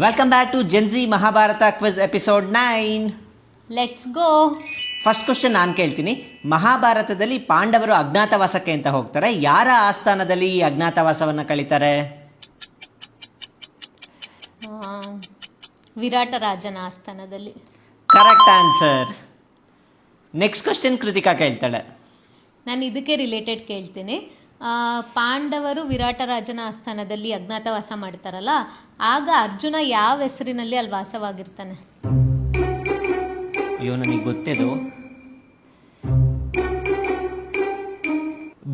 Welcome back to Gen Z Mahabharata Quiz episode 9. Let's go. First question ನಾನು ಕೇಳ್ತೀನಿ. ಮಹಾಭಾರತದಲ್ಲಿ ಪಾಂಡವರು ಅಜ್ಞಾತವಾಸಕ್ಕೆ ಅಂತ ಹೋಗ್ತಾರೆ. ಯಾರ ಆಸ್ಥಾನದಲ್ಲಿ ಈ ಅಜ್ಞಾತವಾಸವನ್ನು ಕಳೀತಾರೆ? ವಿರಾಟ ರಾಜನ ಆಸ್ಥಾನದಲ್ಲಿ. Correct answer. Next question Krithika ಕೇಳ್ತಾಳೆ. ನಾನು ಇದಕ್ಕೆ ರಿಲೇಟೆಡ್ ಕೇಳ್ತೀನಿ. ಪಾಂಡವರು ವಿರಾಟ ರಾಜನ ಆಸ್ಥಾನದಲ್ಲಿ ಅಜ್ಞಾತವಾಸ ಮಾಡ್ತಾರಲ್ಲ, ಆಗ ಅರ್ಜುನ ಯಾವ ಹೆಸರಿನಲ್ಲಿ ಅಲ್ಲಿ ವಾಸವಾಗಿರ್ತಾನೆ? ಅಯ್ಯೋ, ನನಗೆ ಗೊತ್ತಿದು.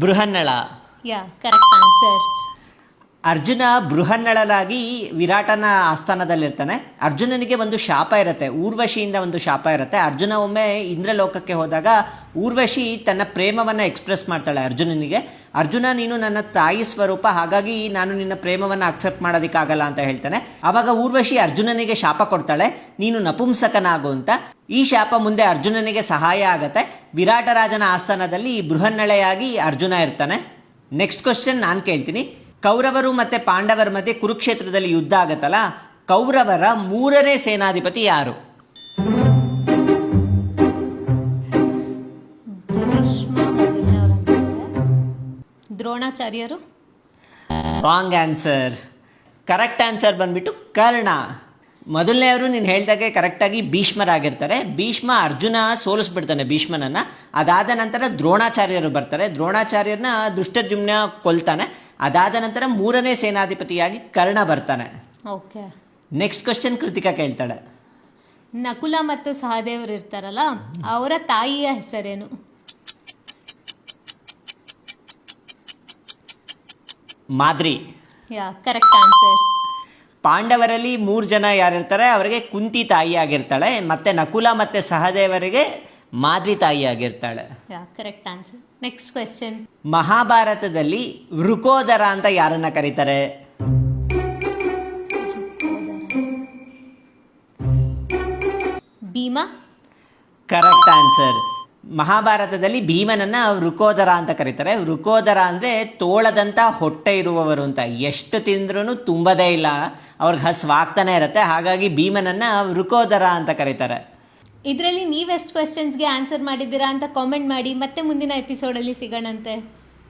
ಬೃಹನ್ನಳ. ಯಾ, ಕರೆಕ್ಟ್ ಆನ್ಸರ್. ಅರ್ಜುನ ಬೃಹನ್ನಳಲಾಗಿ ವಿರಾಟನ ಆಸ್ಥಾನದಲ್ಲಿರ್ತಾನೆ. ಅರ್ಜುನನಿಗೆ ಒಂದು ಶಾಪ ಇರುತ್ತೆ, ಊರ್ವಶಿಯಿಂದ ಒಂದು ಶಾಪ ಇರುತ್ತೆ. ಅರ್ಜುನ ಒಮ್ಮೆ ಇಂದ್ರಲೋಕಕ್ಕೆ ಹೋದಾಗ ಊರ್ವಶಿ ತನ್ನ ಪ್ರೇಮವನ್ನು ಎಕ್ಸ್ಪ್ರೆಸ್ ಮಾಡ್ತಾಳೆ ಅರ್ಜುನನಿಗೆ. ಅರ್ಜುನ, ನೀನು ನನ್ನ ತಾಯಿ ಸ್ವರೂಪ, ಹಾಗಾಗಿ ನಾನು ನಿನ್ನ ಪ್ರೇಮವನ್ನು ಅಕ್ಸೆಪ್ಟ್ ಮಾಡೋದಕ್ಕಾಗಲ್ಲ ಅಂತ ಹೇಳ್ತಾನೆ. ಆವಾಗ ಊರ್ವಶಿ ಅರ್ಜುನನಿಗೆ ಶಾಪ ಕೊಡ್ತಾಳೆ, ನೀನು ನಪುಂಸಕನಾಗು ಅಂತ. ಈ ಶಾಪ ಮುಂದೆ ಅರ್ಜುನನಿಗೆ ಸಹಾಯ ಆಗತ್ತೆ. ವಿರಾಟ ರಾಜನ ಆಸ್ಥಾನದಲ್ಲಿ ಬೃಹನ್ನಳೆಯಾಗಿ ಅರ್ಜುನ ಇರ್ತಾನೆ. ನೆಕ್ಸ್ಟ್ ಕ್ವಶನ್ ನಾನು ಕೇಳ್ತೀನಿ. ಕೌರವರು ಮತ್ತು ಪಾಂಡವರ ಮಧ್ಯೆ ಕುರುಕ್ಷೇತ್ರದಲ್ಲಿ ಯುದ್ಧ ಆಗತ್ತಲ್ಲ, ಕೌರವರ 3ನೇ ಸೇನಾಧಿಪತಿ ಯಾರು? ದ್ರೋಣಾಚಾರ್ಯರು. Wrong answer. ಕರೆಕ್ಟ್ ಆನ್ಸರ್ ಬಂದ್ಬಿಟ್ಟು ಕರ್ಣ. ಮೊದಲನೆಯವರು ನೀನು ಹೇಳ್ದಾಗೆ ಕರೆಕ್ಟಾಗಿ ಭೀಷ್ಮರಾಗಿರ್ತಾರೆ. ಭೀಷ್ಮ ಅರ್ಜುನ ಸೋಲಿಸ್ಬಿಡ್ತಾನೆ ಭೀಷ್ಮನನ್ನು. ಅದಾದ ನಂತರ ದ್ರೋಣಾಚಾರ್ಯರು ಬರ್ತಾರೆ. ದ್ರೋಣಾಚಾರ್ಯರನ್ನ ದುಷ್ಟದ್ಯುಮ್ನ ಕೊಲ್ತಾನೆ. ಅದಾದ ನಂತರ 3ನೇ ಸೇನಾಧಿಪತಿಯಾಗಿ ಕರ್ಣ ಬರ್ತಾನೆ. ಓಕೆ. ನೆಕ್ಸ್ಟ್ ಕ್ವಶನ್ ಕೃತಿಕಾ ಕೇಳ್ತಾಳೆ. ನಕುಲ ಮತ್ತು ಸಹದೇವರು ಇರ್ತಾರಲ್ಲ, ಅವರ ತಾಯಿಯ ಹೆಸರೇನು? ಮಾದ್ರಿ. Yeah, correct answer. ಪಾಂಡವರಲ್ಲಿ 3 ಜನ ಯಾರಿರ್ತಾರೆ ಅವರಿಗೆ ಕುಂತಿ ತಾಯಿಯಾಗಿರ್ತಾಳೆ, ಮತ್ತು ನಕುಲ ಮತ್ತು ಸಹದೇವರಿಗೆ ಮಾದ್ರಿ ತಾಯಿಯಾಗಿರ್ತಾಳೆ. Yeah, correct answer. Next question. ಮಹಾಭಾರತದಲ್ಲಿ ವೃಕೋದರ ಅಂತ ಯಾರನ್ನ ಕರೀತಾರೆ? ಭೀಮ. Correct answer. ಮಹಾಭಾರತದಲ್ಲಿ ಭೀಮನನ್ನ ವೃಕೋದರ ಅಂತ ಕರೀತಾರೆ. ವೃಕೋದರ ಅಂದರೆ ತೋಳದಂಥ ಹೊಟ್ಟೆ ಇರುವವರು ಅಂತ. ಎಷ್ಟು ತಿಂದ್ರೂ ತುಂಬದೇ ಇಲ್ಲ, ಅವ್ರಿಗೆ ಹಸ್ವಾಗ್ತಾನೆ ಇರುತ್ತೆ. ಹಾಗಾಗಿ ಭೀಮನನ್ನ ವೃಕೋದರ ಅಂತ ಕರೀತಾರೆ. ಇದರಲ್ಲಿ ನೀವೆಷ್ಟು ಕ್ವೆಶ್ಚನ್ಸ್ಗೆ ಆನ್ಸರ್ ಮಾಡಿದ್ದೀರಾ ಅಂತ ಕಾಮೆಂಟ್ ಮಾಡಿ. ಮತ್ತೆ ಮುಂದಿನ ಎಪಿಸೋಡಲ್ಲಿ ಸಿಗೋಣಂತೆ.